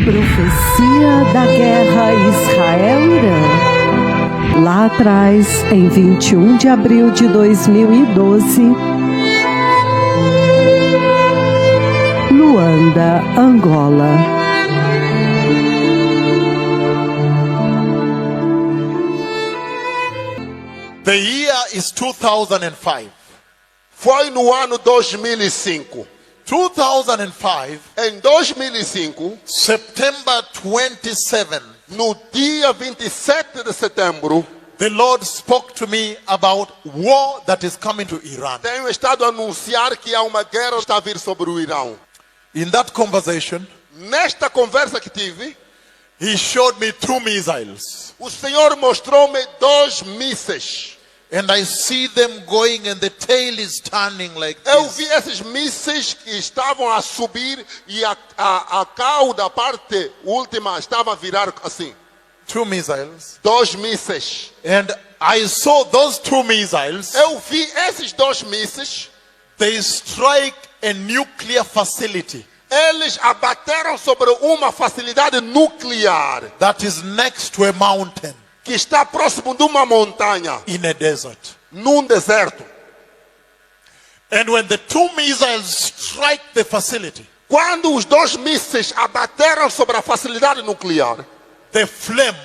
Profecia da guerra Israel-Irã. Lá atrás, em 21 de abril de 2012, Luanda, Angola. The year is 2005. Foi no ano 2005. 2005, Em 2005, September 27, no dia 27 de setembro, the Lord spoke to me about war that is coming to Iran. tenho estado a anunciar que há uma guerra que está a vir sobre o Irão. In that conversation, Nesta conversa que tive, He showed me 2 missiles. o Senhor mostrou-me 2 mísseis. And I see them going and the tail is turning like Eu this. vi esses mísseis que estavam a subir e a cauda, a parte última, estava a virar assim. 2 missiles. 2 mísseis. And I saw those 2 missiles. Eu vi esses 2 mísseis. They strike a nuclear facility Eles abateram sobre uma facilidade nuclear that is next to a mountain que está próximo de uma montanha, in a desert. num deserto. And when the 2 missiles strike the facility, Quando os 2 mísseis abateram sobre a facilidade nuclear, the flame,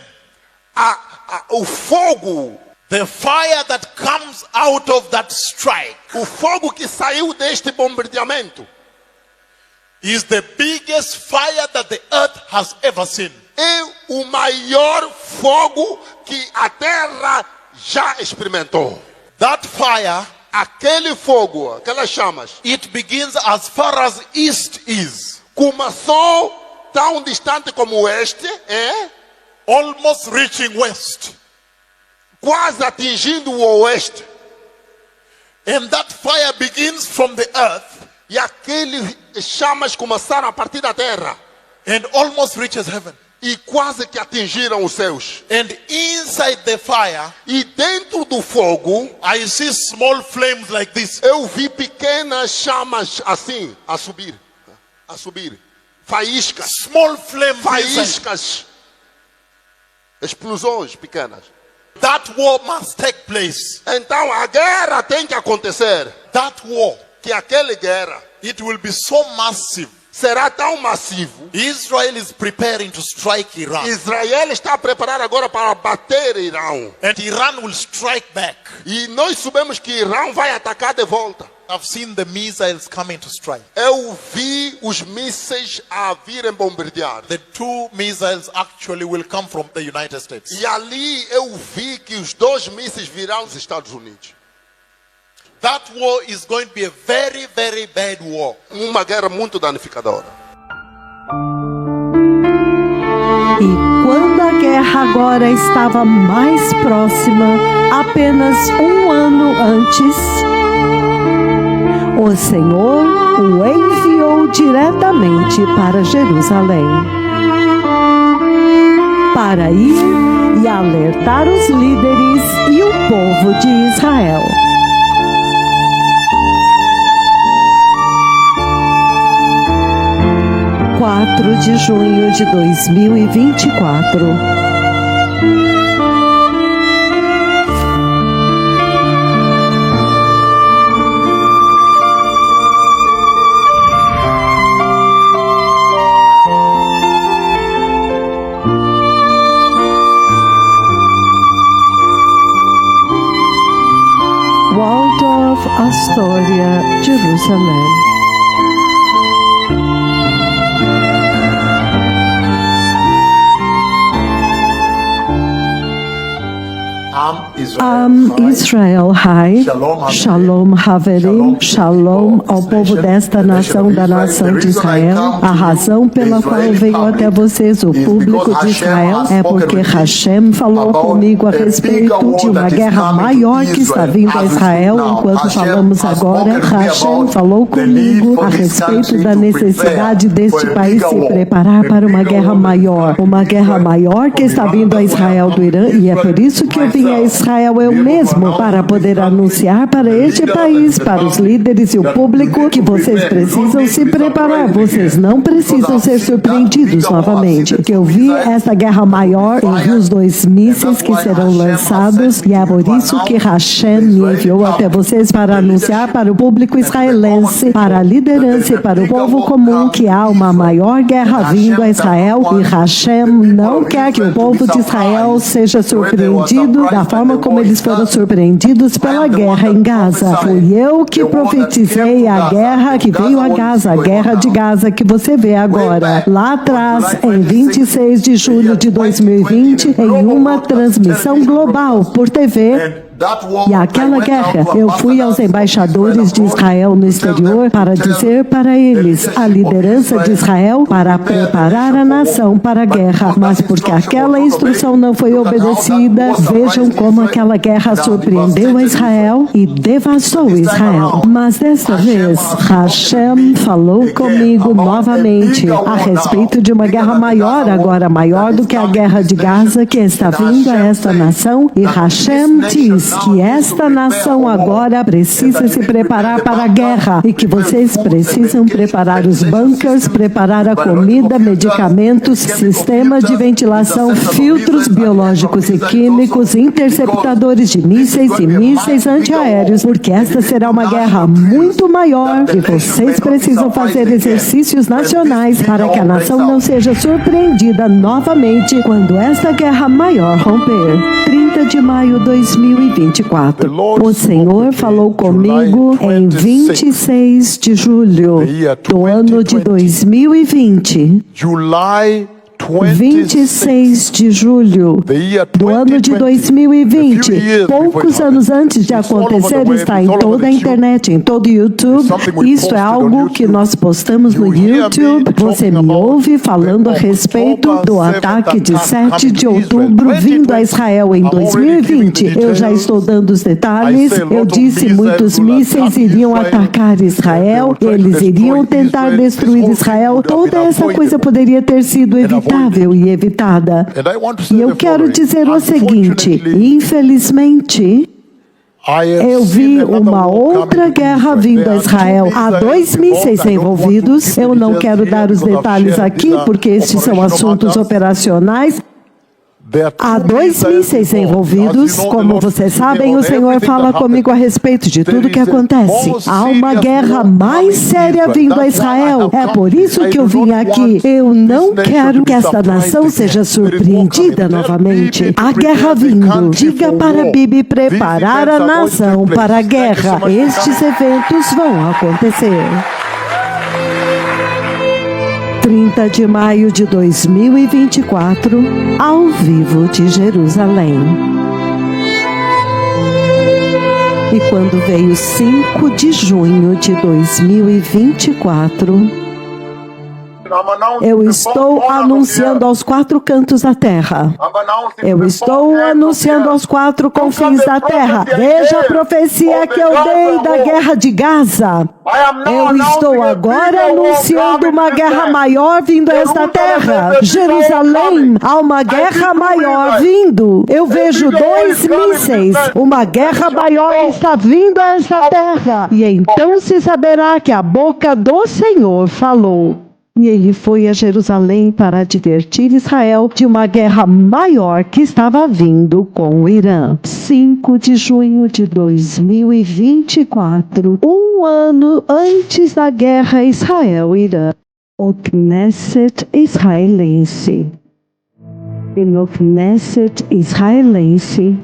o fogo, the fire that comes out of that strike o fogo que saiu deste bombardeamento is the biggest fire that the earth has ever seen. é o maior fogo que a terra já experimentou. That fire, Aquele fogo, aquelas chamas, it begins as far as east is, começou tão distante como o oeste, almost reaching west. quase atingindo o oeste. And that fire begins from the earth E aqueles chamas começaram a partir da terra and almost reaches heaven. e quase que atingiram os céus. And inside the fire, E dentro do fogo, I see small flames like this. eu vi pequenas chamas assim, a subir. Faíscas, Small flames inside. faíscas, explosões pequenas. That war must take place. Então a guerra tem que acontecer. That war, Que aquela guerra it will be so massive. será tão massivo. Israel is preparing to strike Iran. Israel está preparado agora para bater Irão. And Iran will strike back. E nós sabemos que Irão vai atacar de volta. I've seen the missiles coming to strike. Eu vi os mísseis a virem bombardear. The 2 missiles actually will come from the United States. E ali eu vi que os 2 mísseis virão dos Estados Unidos. That war is going to be a very, very bad war. Uma guerra muito danificadora. E quando a guerra agora estava mais próxima, apenas um ano antes, o Senhor o enviou diretamente para Jerusalém, para ir e alertar os líderes e o povo de Israel. 4 de junho de 2024. Waldorf Astoria, Jerusalém. Israel High, Shalom Haverim, Shalom ao povo desta nação, da nação de Israel. A razão pela qual venho até vocês, o público de Israel, é porque Hashem falou comigo a respeito de uma guerra maior que está vindo a Israel. Enquanto falamos agora, Hashem falou comigo a respeito da necessidade deste país se preparar para uma guerra maior que está vindo a Israel do Irã, e é por isso que eu vim a Israel Israel eu mesmo para poder anunciar para este país, para os líderes e o público que vocês precisam se preparar. Vocês não precisam ser surpreendidos novamente. Que eu vi essa guerra maior, eu vi os 2 mísseis que serão lançados e é por isso que Hashem me enviou até vocês para anunciar para o público israelense, para a liderança e para o povo comum que há uma maior guerra vindo a Israel e Hashem não quer que o povo de Israel seja surpreendido da forma como eles foram surpreendidos pela guerra em Gaza. Fui eu que profetizei a guerra que veio a Gaza, a guerra de Gaza que você vê agora. Lá atrás, em 26 de julho de 2020, em uma transmissão global por TV, e aquela guerra, eu fui aos embaixadores de Israel no exterior para dizer para eles, a liderança de Israel, para preparar a nação para a guerra. Mas porque aquela instrução não foi obedecida, vejam como aquela guerra surpreendeu a Israel e devastou Israel. Mas desta vez, Hashem falou comigo novamente a respeito de uma guerra maior, agora maior do que a guerra de Gaza que está vindo a esta nação. E Hashem diz que esta nação agora precisa se preparar para a guerra e que vocês precisam preparar os bunkers, preparar a comida, medicamentos, sistemas de ventilação, filtros biológicos e químicos, interceptadores de mísseis e mísseis antiaéreos, porque esta será uma guerra muito maior e vocês precisam fazer exercícios nacionais para que a nação não seja surpreendida novamente quando esta guerra maior romper. 30 de maio de 2024. O Senhor falou comigo em 26 de julho do ano de 2020. 26 de julho do ano de 2020, poucos anos antes de acontecer, está em toda a internet, em todo o YouTube. Isso é algo que nós postamos no YouTube. Você me ouve falando a respeito do ataque de 7 de outubro vindo a Israel em 2020. Eu já estou dando os detalhes. Eu disse muitos mísseis iriam atacar Israel, eles iriam tentar destruir Israel. Toda essa coisa poderia ter sido evitada e evitada. E eu quero dizer o seguinte, infelizmente, eu vi uma outra guerra vindo a Israel. Há 2 mísseis envolvidos. Eu não quero dar os detalhes aqui, porque estes são assuntos operacionais. Há 2 mísseis envolvidos. Como vocês sabem, o Senhor fala comigo a respeito de tudo que acontece. Há uma guerra mais séria vindo a Israel. É por isso que eu vim aqui. Eu não quero que esta nação seja surpreendida novamente. A guerra vindo. Diga para Bibi preparar a nação para a guerra. Estes eventos vão acontecer. 30 de maio de 2024, ao vivo de Jerusalém. E quando veio 5 de junho de 2024, eu estou anunciando aos 4 cantos da terra. Eu estou anunciando aos 4 confins da terra. Veja a profecia que eu dei da guerra de Gaza. Eu estou agora anunciando uma guerra maior vindo a esta terra. Jerusalém, há uma guerra maior vindo. Eu vejo 2 mísseis. Uma guerra maior está vindo a esta terra. E então se saberá que a boca do Senhor falou. E ele foi a Jerusalém para advertir Israel de uma guerra maior que estava vindo com o Irã. 5 de junho de 2024, um ano antes da guerra Israel-Irã. O Knesset israelense. E no Knesset israelense,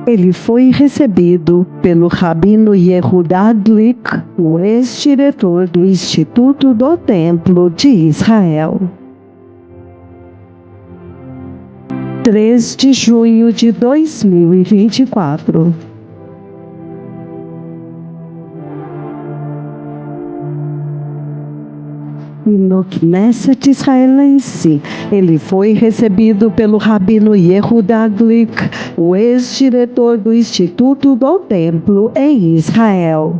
ele foi recebido pelo Rabino Yehudá Glick, o ex-diretor do Instituto do Templo de Israel. 3 de junho de 2024. No Knesset israelense, ele foi recebido pelo Rabino Yehudá Glick, o ex-diretor do Instituto do Templo em Israel.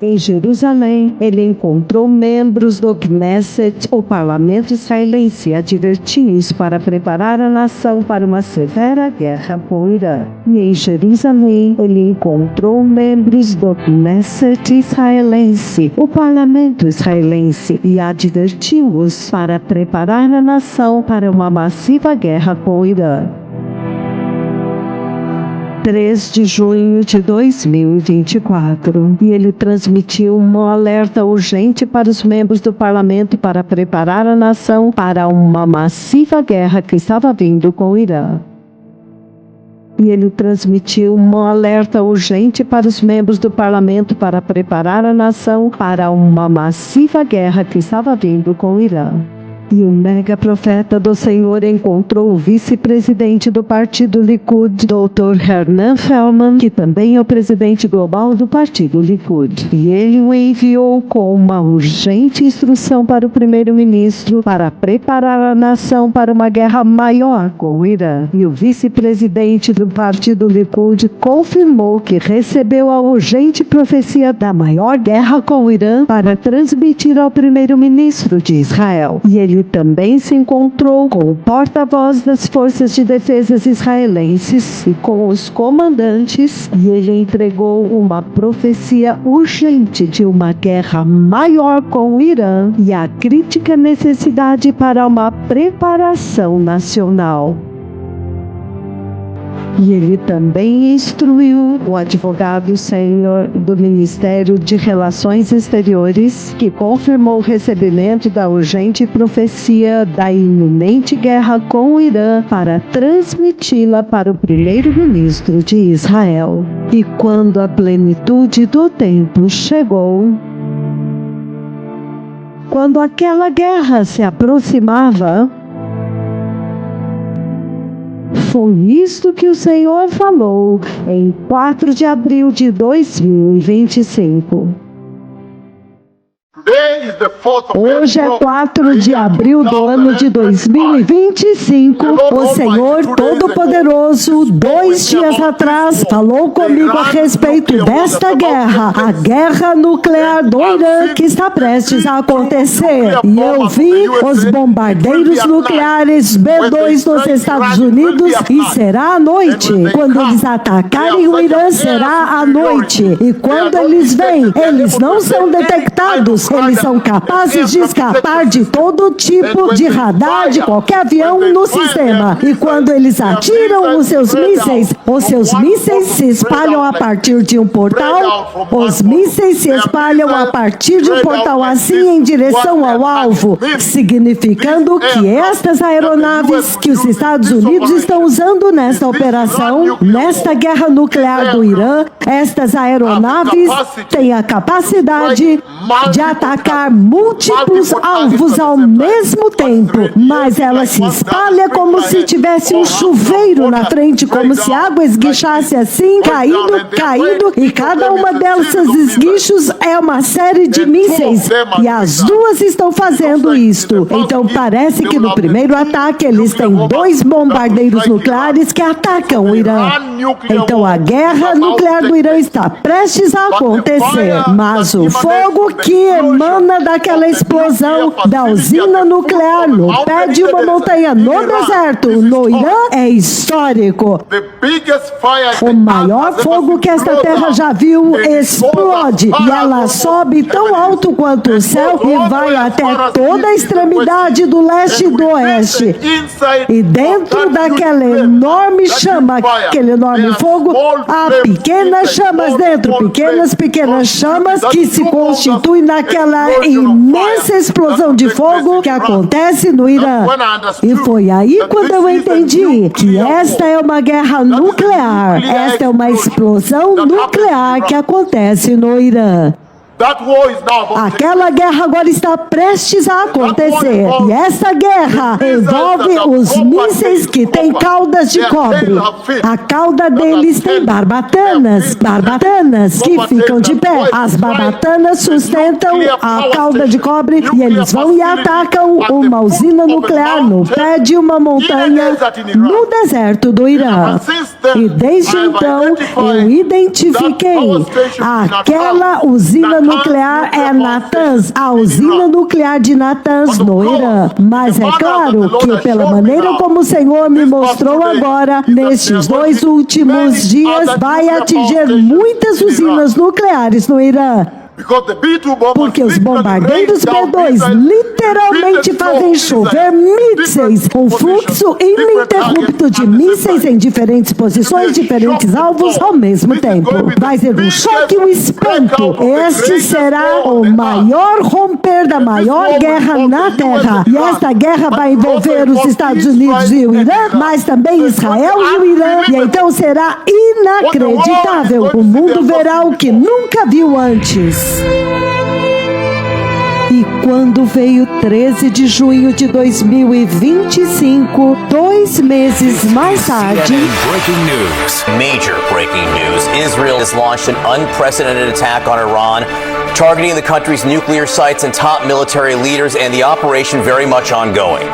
Em Jerusalém, ele encontrou membros do Knesset, o parlamento israelense, advertidos para preparar a nação para uma severa guerra com o Irã. E em Jerusalém, ele encontrou membros do Knesset israelense, o parlamento israelense, e advertiu-os para preparar a nação para uma massiva guerra com o Irã. 3 de junho de 2024, e ele transmitiu um alerta urgente para os membros do parlamento para preparar a nação para uma massiva guerra que estava vindo com o Irã. E ele transmitiu um alerta urgente para os membros do parlamento para preparar a nação para uma massiva guerra que estava vindo com o Irã. E o mega profeta do Senhor encontrou o vice-presidente do partido Likud, Dr. Hernan Feldman, que também é o presidente global do partido Likud. E ele o enviou com uma urgente instrução para o primeiro-ministro para preparar a nação para uma guerra maior com o Irã. E o vice-presidente do partido Likud confirmou que recebeu a urgente profecia da maior guerra com o Irã para transmitir ao primeiro-ministro de Israel. E ele também se encontrou com o porta-voz das forças de defesa israelenses e com os comandantes, e ele entregou uma profecia urgente de uma guerra maior com o Irã e a crítica necessidade para uma preparação nacional. E ele também instruiu o advogado sênior do Ministério de Relações Exteriores, que confirmou o recebimento da urgente profecia da iminente guerra com o Irã para transmiti-la para o primeiro-ministro de Israel. E quando a plenitude do tempo chegou, quando aquela guerra se aproximava, foi isto que o Senhor falou em 4 de abril de 2025. Hoje é 4 de abril do ano de 2025. O Senhor Todo-Poderoso, 2 dias atrás, falou comigo a respeito desta guerra, a guerra nuclear do Irã, que está prestes a acontecer. E eu vi os bombardeiros nucleares B-2 nos Estados Unidos, e será à noite. Quando eles atacarem o Irã, será à noite. E quando eles vêm, eles não são detectados. Eles são capazes de escapar de todo tipo de radar de qualquer avião no sistema. E quando eles atiram os seus mísseis se espalham a partir de um portal. Os mísseis se espalham a partir de um portal assim em direção ao alvo, significando que estas aeronaves que os Estados Unidos estão usando nesta operação, nesta guerra nuclear do Irã, estas aeronaves têm a capacidade de atacar múltiplos alvos ao mesmo tempo, mas ela se espalha como se tivesse um chuveiro na frente, como se a água esguichasse assim, caindo, e cada uma dessas esguichos é uma série de mísseis, e as duas estão fazendo isto. Então parece que no primeiro ataque eles têm 2 bombardeiros nucleares que atacam o Irã. Então a guerra nuclear do Irã está prestes a acontecer, mas o fogo que emana daquela explosão da usina nuclear no pé de uma montanha no deserto, no Irã, é histórico. O maior fogo que esta terra já viu explode, e ela sobe tão alto quanto o céu e vai até toda a extremidade do leste e do oeste. E dentro daquela enorme chama, aquele enorme fogo, há pequenas chamas dentro, pequenas chamas que se constituem naquela imensa explosão de fogo que acontece no Irã. E foi aí quando eu entendi que esta é uma guerra nuclear, esta é uma explosão nuclear que acontece no Irã. Aquela guerra agora está prestes a acontecer. E essa guerra envolve os mísseis que têm caudas de cobre. A cauda deles tem barbatanas que ficam de pé. As barbatanas sustentam a cauda de cobre e eles vão e atacam uma usina nuclear no pé de uma montanha no deserto do Irã. E desde então eu identifiquei aquela usina nuclear é Natanz, a usina nuclear de Natanz no Irã. Mas é claro que pela maneira como o Senhor me mostrou agora, nestes 2 últimos dias, vai atingir muitas usinas nucleares no Irã. Porque os bombardeiros B-2 literalmente fazem chover mísseis, um fluxo ininterrupto de mísseis em diferentes posições, diferentes alvos ao mesmo tempo. Vai ser um choque e um espanto. Este será o maior romper da maior guerra na Terra. E esta guerra vai envolver os Estados Unidos e o Irã, mas também Israel e o Irã. E então será inacreditável. O mundo verá o que nunca viu antes. E quando veio 13 de junho de 2025, 2 meses mais tarde... Breaking news. Major breaking news. Israel has launched an unprecedented attack on Iran, targeting the country's nuclear sites and top military leaders, and the operation very much ongoing.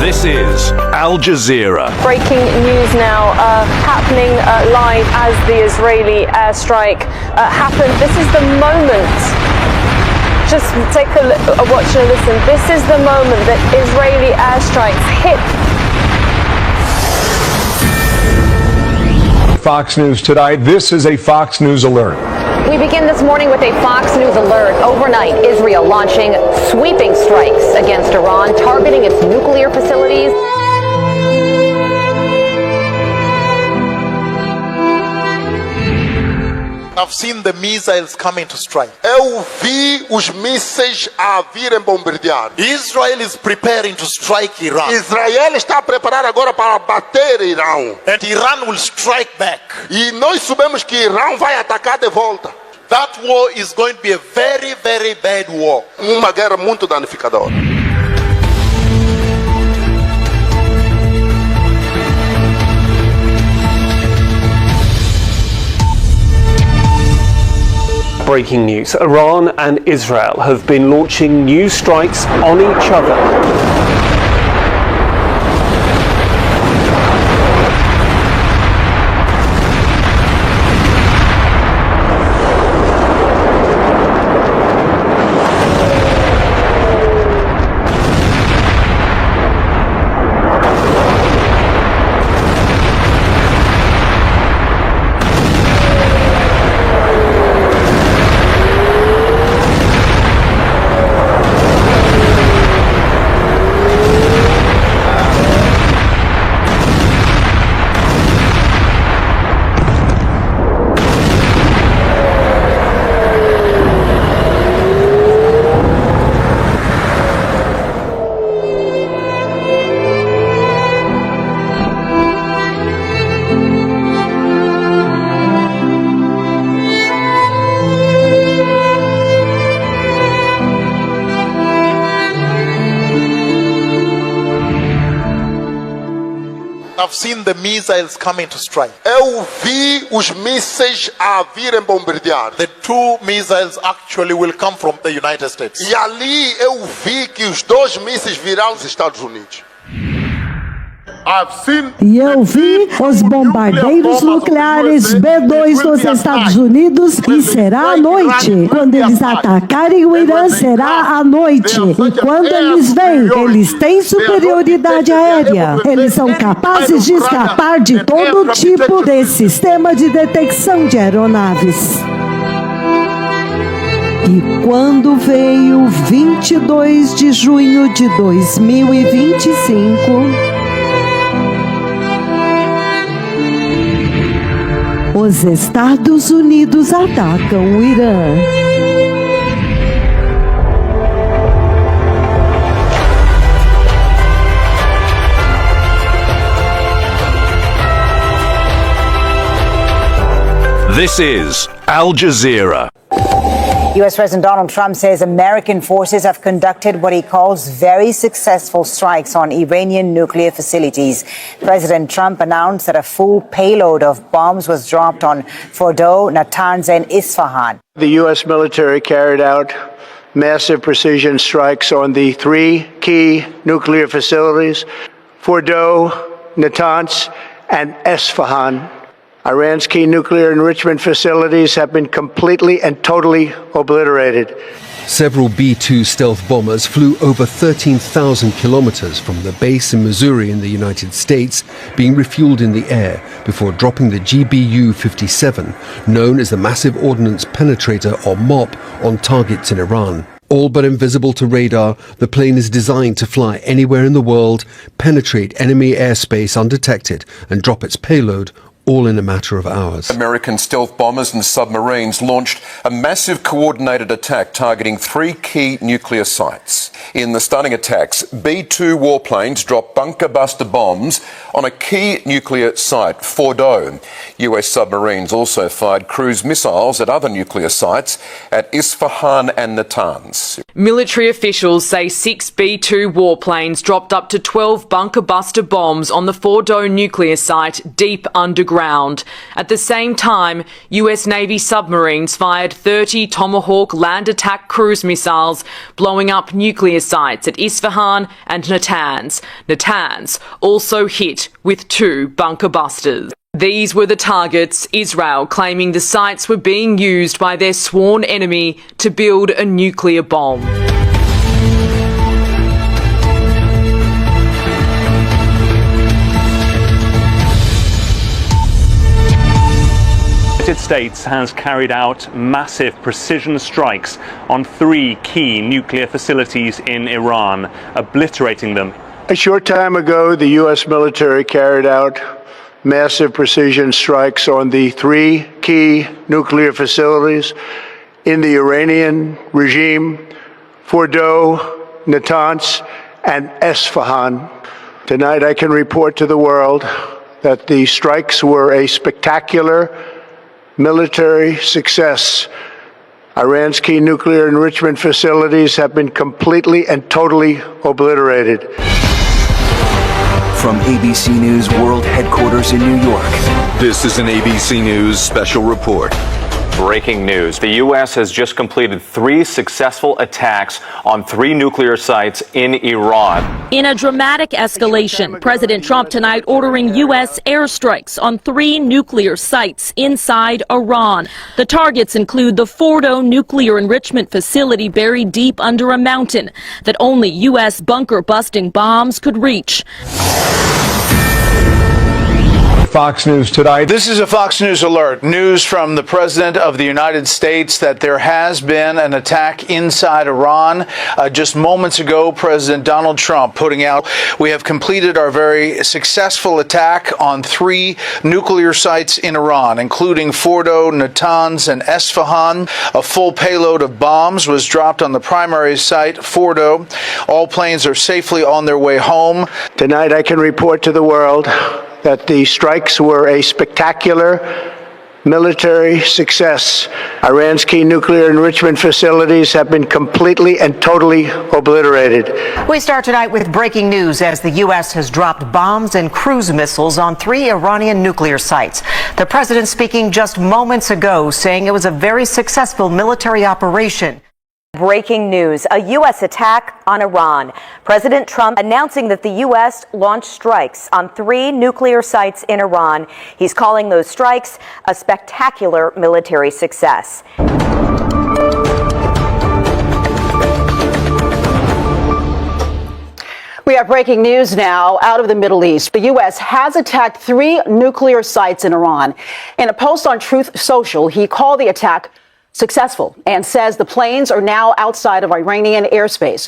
This is Al Jazeera. Breaking news now happening live as the Israeli airstrike happened. This is the moment. Just take a watch and listen. This is the moment that Israeli airstrikes hit. Fox News tonight. This is a Fox News alert. We begin this morning with a Fox News alert. Overnight, Israel launching sweeping strikes against Iran, targeting its nuclear facilities. I've seen the missiles coming to strike. Eu vi os mísseis a virem bombardear. Israel is preparing to strike Iran. Israel está preparado agora para bater Irão. And Iran will strike back. E nós sabemos que Irão vai atacar de volta. That war is going to be a very, very bad war. Uma guerra muito danificadora. Breaking news. Iran and Israel have been launching new strikes on each other. I've seen the missiles coming to strike. Eu vi os mísseis a virem bombardear. The 2 missiles actually will come from the United States. E ali eu vi que os 2 mísseis virão dos Estados Unidos. E eu vi os bombardeiros nucleares B-2 dos Estados Unidos e será à noite. Quando eles atacarem o Irã, será à noite. E quando eles vêm, eles têm superioridade aérea. Eles são capazes de escapar de todo tipo de sistema de detecção de aeronaves. E quando veio 22 de junho de 2025... os Estados Unidos atacam o Irã. This is Al Jazeera. U.S. President Donald Trump says American forces have conducted what he calls very successful strikes on Iranian nuclear facilities. President Trump announced that a full payload of bombs was dropped on Fordow, Natanz, and Isfahan. The U.S. military carried out massive precision strikes on the three key nuclear facilities, Fordow, Natanz, and Isfahan. Iran's key nuclear enrichment facilities have been completely and totally obliterated. Several B-2 stealth bombers flew over 13,000 kilometers from the base in Missouri in the United States, being refueled in the air before dropping the GBU-57, known as the Massive Ordnance Penetrator or MOP, on targets in Iran. All but invisible to radar, the plane is designed to fly anywhere in the world, penetrate enemy airspace undetected, and drop its payload, all in a matter of hours. American stealth bombers and submarines launched a massive coordinated attack targeting three key nuclear sites. In the stunning attacks, B-2 warplanes dropped bunker-buster bombs on a key nuclear site, Fordow. US submarines also fired cruise missiles at other nuclear sites at Isfahan and Natanz. Military officials say 6 B-2 warplanes dropped up to 12 bunker-buster bombs on the Fordow nuclear site deep underground. At the same time, US Navy submarines fired 30 Tomahawk land attack cruise missiles, blowing up nuclear sites at Isfahan and Natanz. Natanz also hit with 2 bunker busters. These were the targets, Israel claiming the sites were being used by their sworn enemy to build a nuclear bomb. The United States has carried out massive precision strikes on 3 key nuclear facilities in Iran, obliterating them. A short time ago, the U.S. military carried out massive precision strikes on the 3 key nuclear facilities in the Iranian regime, Fordow, Natanz, and Isfahan. Tonight, I can report to the world that the strikes were a spectacular military success. Iran's key nuclear enrichment facilities have been completely and totally obliterated. From ABC News World Headquarters in New York, This is an ABC News special report. Breaking news. The U.S. has just completed 3 successful attacks on 3 nuclear sites in Iran. In a dramatic escalation, President Trump tonight ordering U.S. airstrikes on 3 nuclear sites inside Iran. The targets include the Fordow nuclear enrichment facility buried deep under a mountain that only U.S. bunker-busting bombs could reach. Fox News tonight. This is a Fox News alert. News from the President of the United States that there has been an attack inside Iran. Just moments ago, President Donald Trump putting out, we have completed our very successful attack on 3 nuclear sites in Iran, including Fordow, Natanz, and Isfahan. A full payload of bombs was dropped on the primary site, Fordow. All planes are safely on their way home. Tonight, I can report to the world that the strikes were a spectacular military success. Iran's key nuclear enrichment facilities have been completely and totally obliterated. We start tonight with breaking news as the U.S. has dropped bombs and cruise missiles on 3 Iranian nuclear sites. The president speaking just moments ago, saying it was a very successful military operation. Breaking news, a U.S. attack on Iran. President Trump announcing that the U.S. launched strikes on 3 nuclear sites in Iran. He's calling those strikes a spectacular military success. We have breaking news now out of the Middle East. The U.S. has attacked 3 nuclear sites in Iran. In a post on Truth Social, he called the attack successful and says the planes are now outside of Iranian airspace.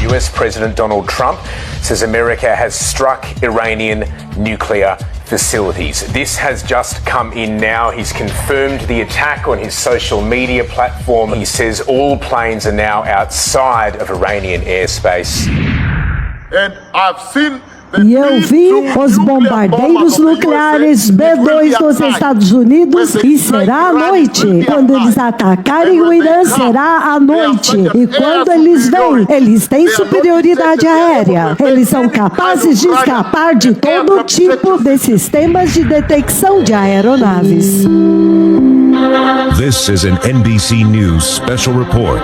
U.S. President Donald Trump says America has struck Iranian nuclear facilities. This has just come in now. He's confirmed the attack on his social media platform. He says all planes are now outside of Iranian airspace. And I've seen E eu vi os bombardeiros nucleares B-2 dos Estados Unidos e será à noite. Quando eles atacarem o Irã, será à noite. E quando eles vêm, eles têm superioridade aérea. Eles são capazes de escapar de todo tipo de sistemas de detecção de aeronaves. This is an NBC News special report.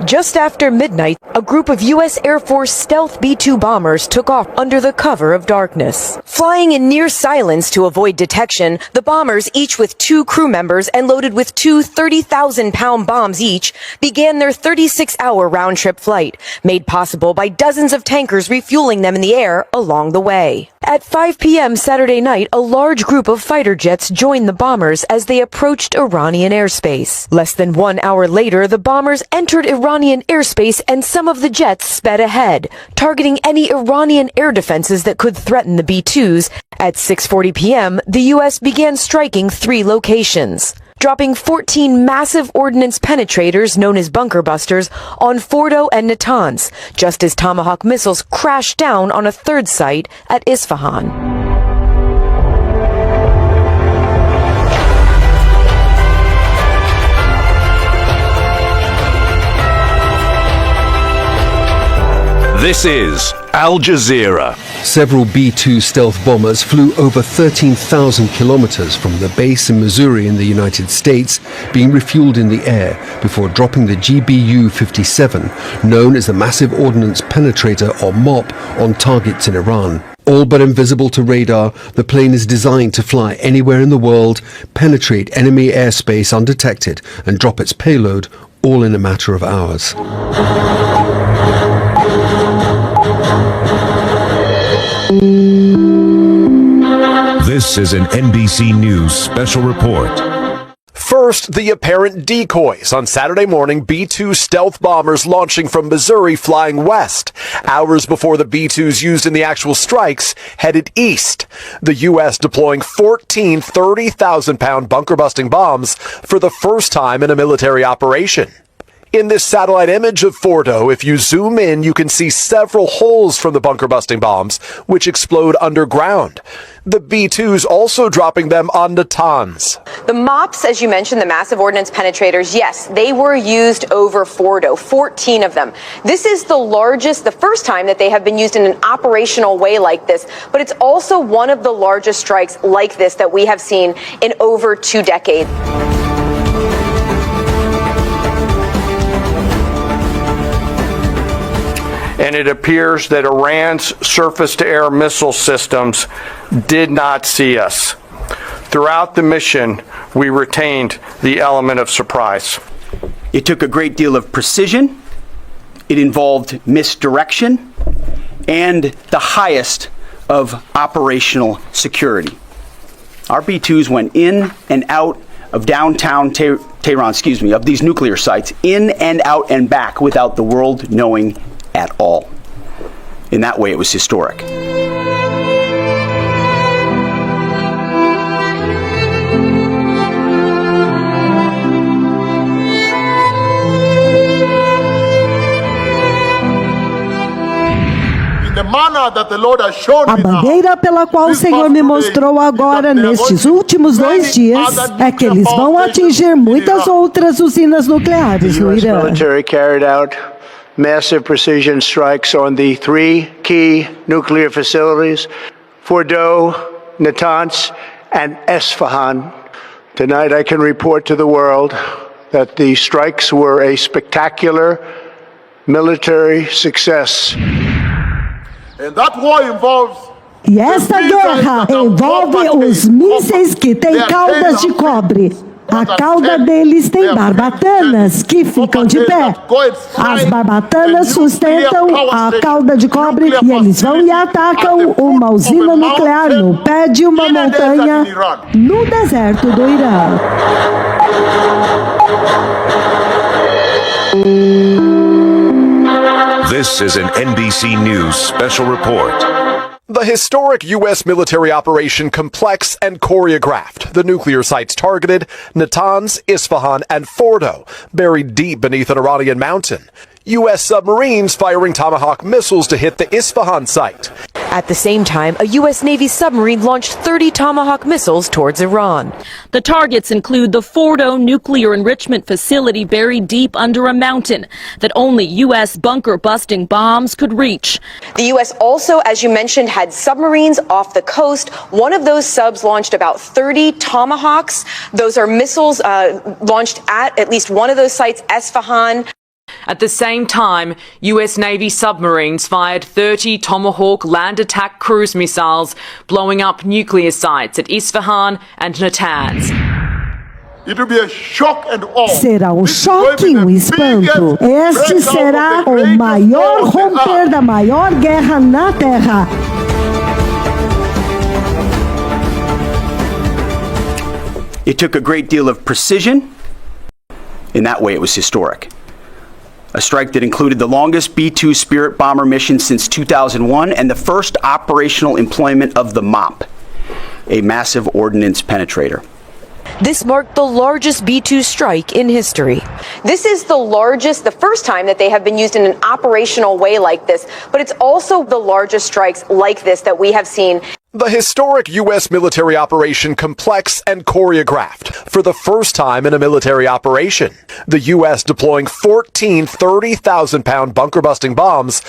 Just after midnight, a group of U.S. Air Force stealth B-2 bombers took off under the cover of darkness. Flying in near silence to avoid detection, the bombers, each with 2 crew members and loaded with 2 30,000-pound bombs each, began their 36-hour round-trip flight, made possible by dozens of tankers refueling them in the air along the way. At 5 p.m. Saturday night, a large group of fighter jets joined the bombers as they approached Iranian airspace. Less than 1 hour later, the bombers entered Iranian airspace and some of the jets sped ahead, targeting any Iranian air defenses that could threaten the B-2s. At 6:40 p.m., the U.S. began striking 3 locations, dropping 14 massive ordnance penetrators known as bunker busters on Fordo and Natanz, just as Tomahawk missiles crashed down on a 3rd site at Isfahan. This is Al Jazeera. Several B-2 stealth bombers flew over 13,000 kilometers from the base in Missouri in the United States, being refueled in the air before dropping the GBU-57, known as the Massive Ordnance Penetrator or MOP, on targets in Iran. All but invisible to radar, the plane is designed to fly anywhere in the world, penetrate enemy airspace undetected, and drop its payload, all in a matter of hours. This is an NBC News special report. First, the apparent decoys. On Saturday morning, B-2 stealth bombers launching from Missouri flying west. Hours before the B-2s used in the actual strikes headed east. The U.S. deploying 14 30,000-pound bunker-busting bombs for the first time in a military operation. In this satellite image of Fordo, if you zoom in, you can see several holes from the bunker-busting bombs, which explode underground. The B-2s also dropping them on Natanz. The MOPs, as you mentioned, the massive ordnance penetrators, yes, they were used over Fordo, 14 of them. This is the first time that they have been used in an operational way like this, but it's also one of the largest strikes like this that we have seen in over 2 decades. And it appears that Iran's surface-to-air missile systems did not see us. Throughout the mission, we retained the element of surprise. It took a great deal of precision. It involved misdirection and the highest of operational security. Our B-2s went in and out of downtown Tehran, of these nuclear sites, in and out and back without the world knowing at all. In that way, it was historic. A bandeira pela qual o Senhor me mostrou agora, nestes últimos 2 dias, é que eles vão atingir muitas outras usinas nucleares no Irã. Massive precision strikes on the 3 key nuclear facilities, Fordo, Natanz, and Esfahan. Tonight I can report to the world that the strikes were a spectacular military success. And that war involves E esta guerra envolve os mísseis que têm caudas de cobre. A cauda deles tem barbatanas que ficam de pé. As barbatanas sustentam a cauda de cobre e eles vão e atacam uma usina nuclear no pé de uma montanha no deserto do Irã. This is an NBC News special report. The historic U.S. military operation complex and choreographed. The nuclear sites targeted, Natanz, Isfahan, and Fordo, buried deep beneath an Iranian mountain. U.S. submarines firing Tomahawk missiles to hit the Isfahan site. At the same time, a U.S. Navy submarine launched 30 Tomahawk missiles towards Iran. The targets include the Fordo nuclear enrichment facility buried deep under a mountain that only U.S. bunker-busting bombs could reach. The U.S. also, as you mentioned, had submarines off the coast. One of those subs launched about 30 Tomahawks. Those are missiles launched at least one of those sites, Esfahan. At the same time, US Navy submarines fired 30 Tomahawk land attack cruise missiles, blowing up nuclear sites at Isfahan and Natanz. Será um choque e um espanto. Este será o maior romper da maior guerra na Terra. It took a great deal of precision. In that way, it was historic. A strike that included the longest B-2 Spirit bomber mission since 2001 and the first operational employment of the MOP, a massive ordnance penetrator. This marked the largest B-2 strike in history. This is the first time that they have been used in an operational way like this, but it's also the largest strikes like this that we have seen. The historic U.S. military operation complex and choreographed for the first time in a military operation. The U.S. deploying 14 30,000-pound bunker-busting bombs.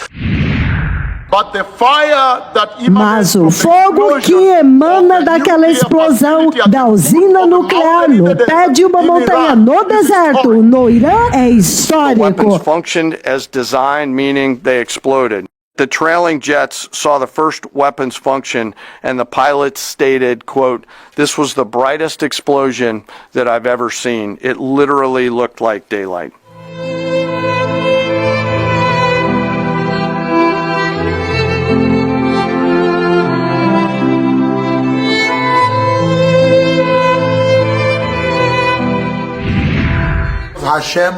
Mas o fogo que emana daquela explosão da usina nuclear no pé de uma montanha no deserto, no Irã, é histórico. Weapons functioned as designed, meaning they exploded. The trailing jets saw the first weapons function, and the pilots stated, quote, "This was the brightest explosion that I've ever seen. It literally looked like daylight." Hashem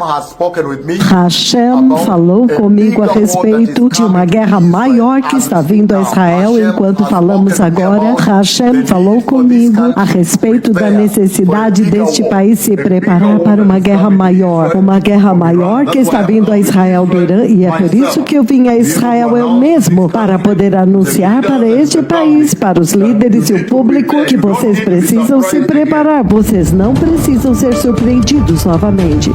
falou comigo a respeito de uma guerra maior que está vindo a Israel enquanto falamos agora. Hashem falou comigo a respeito da necessidade deste país se preparar para uma guerra maior que está vindo a Israel do Irã, e é por isso que eu vim a Israel eu mesmo, para poder anunciar para este país, para os líderes e o público, que vocês precisam se preparar, vocês não precisam ser surpreendidos novamente.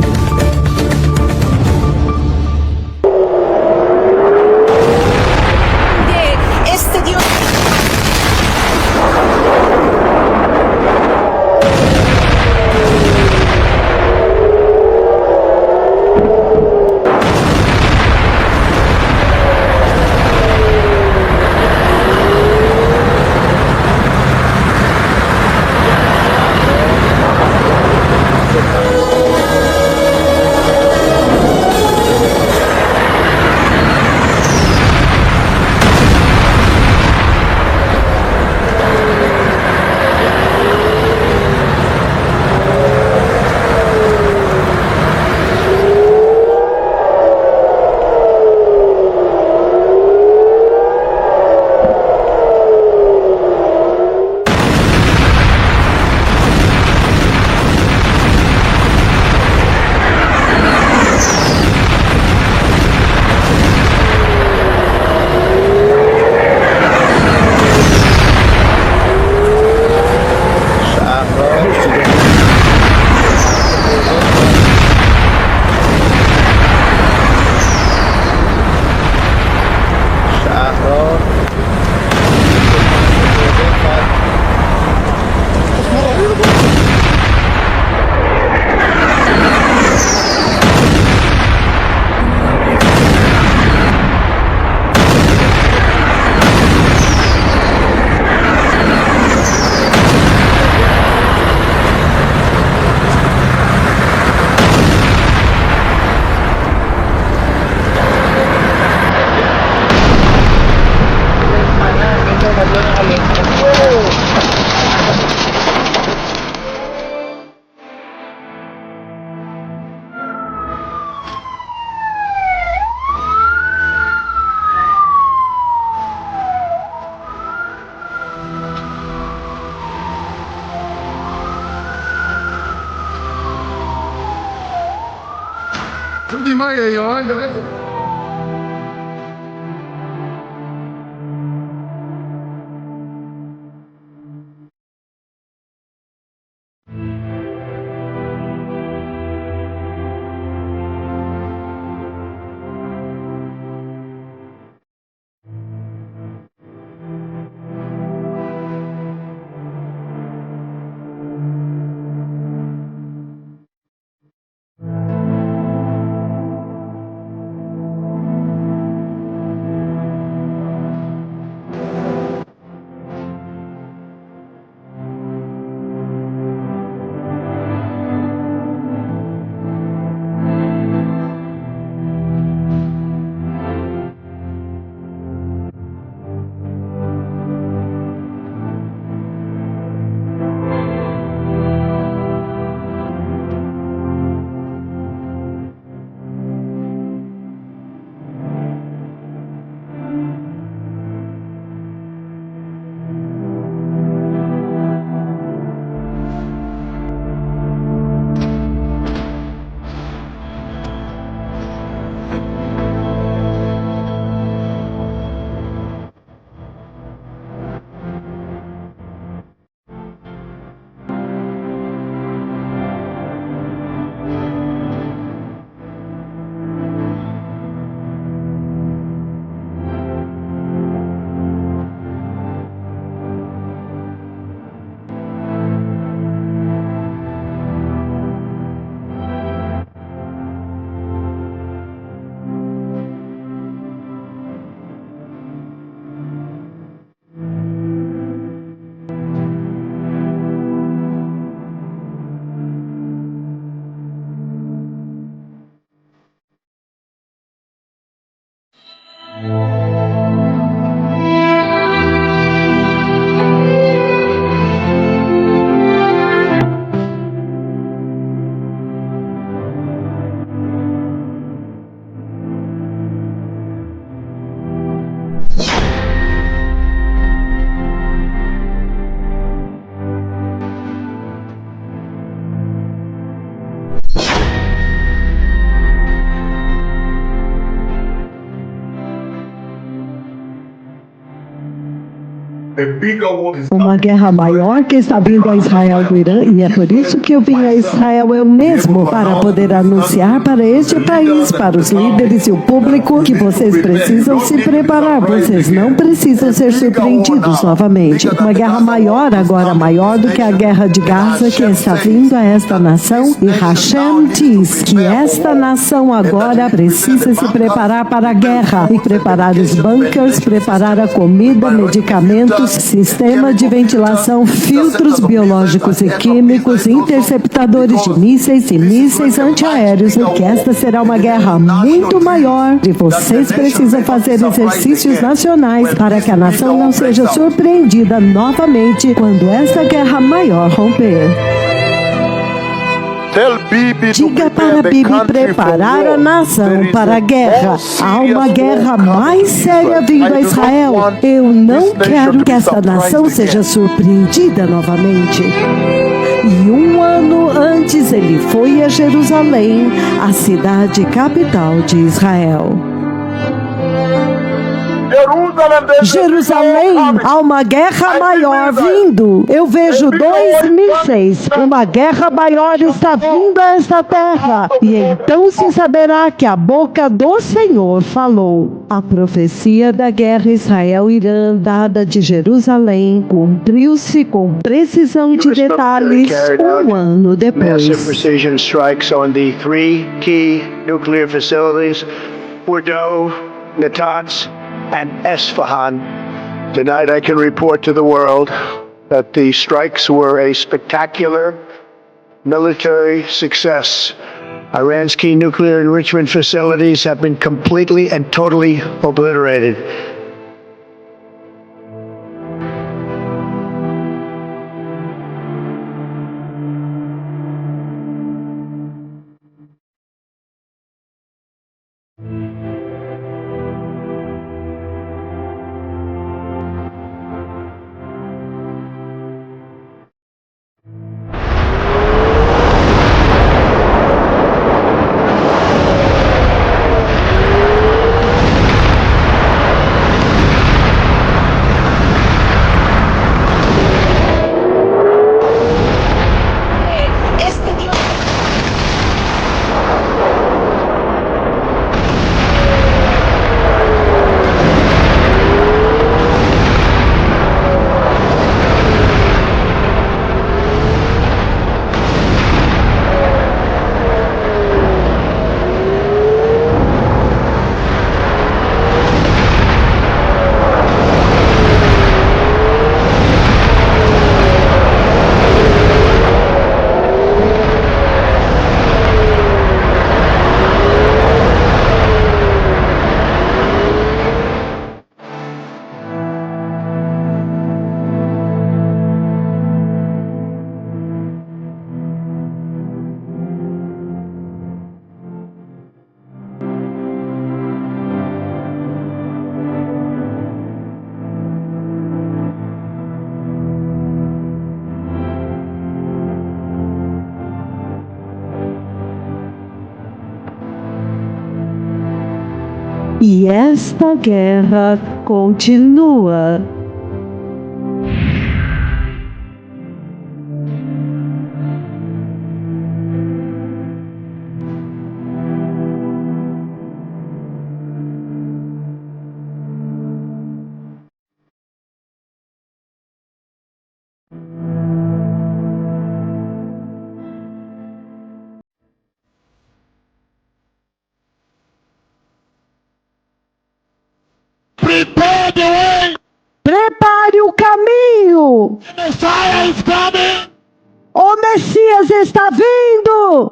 Uma guerra maior que está vindo a Israel do Irã, e é por isso que eu vim a Israel eu mesmo, para poder anunciar para este país, para os líderes e o público, que vocês precisam se preparar, vocês não precisam ser surpreendidos novamente. Uma guerra maior, agora maior do que a guerra de Gaza, que está vindo a esta nação, e Hashem diz que esta nação agora precisa se preparar para a guerra, e preparar os bunkers, preparar a comida, medicamentos, sistema de ventilação, filtros biológicos e químicos, interceptadores de mísseis e mísseis antiaéreos, e que esta será uma guerra muito maior, e vocês precisam fazer exercícios nacionais para que a nação não seja surpreendida novamente quando esta guerra maior romper. Diga para Bibi preparar a nação para a guerra. Há uma guerra mais séria vindo a Israel. Eu não quero que esta nação seja surpreendida novamente. E 1 ano antes ele foi a Jerusalém, a cidade capital de Israel. Jerusalém, há uma guerra maior vindo. Eu vejo 2 mísseis. Uma guerra maior está vindo a esta terra. E então se saberá que a boca do Senhor falou. A profecia da guerra Israel-Irã, dada de Jerusalém, cumpriu-se com precisão de detalhes 1 ano depois. Massive precision strikes on the 3 key nuclear facilities, Fordow, Natanz, and Esfahan. Tonight I can report to the world that the strikes were a spectacular military success. Iran's key nuclear enrichment facilities have been completely and totally obliterated. E esta guerra continua. Prepare o caminho. O Messias está vindo.